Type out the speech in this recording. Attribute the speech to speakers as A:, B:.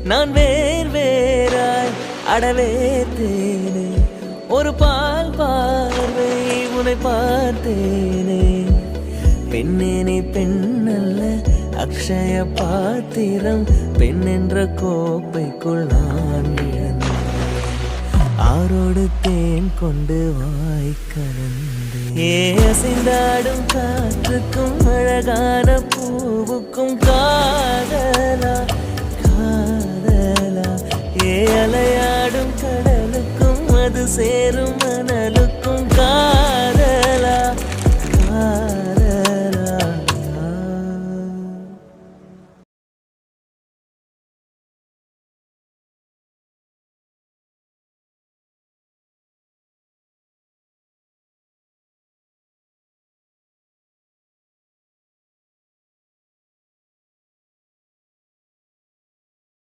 A: நான் வேர் வேறாய் அடவேத்தேனே ஒரு பால் பார்வை உன்னை பார்த்தேனே பெண்ணேனே பெண்ணல்ல அக்ஷய பாத்திரம் பெண் என்ற கோப்பைக்குள் நான் இழந்தேன் ஆரோடு தேன் கொண்டு வாய்க்கலந்து அசைந்தாடும் காற்றுக்கும் அழகான பூவுக்கும் காதலா காதலா அலையாடும் கடலுக்கும் அது சேரும் மணலுக்கும்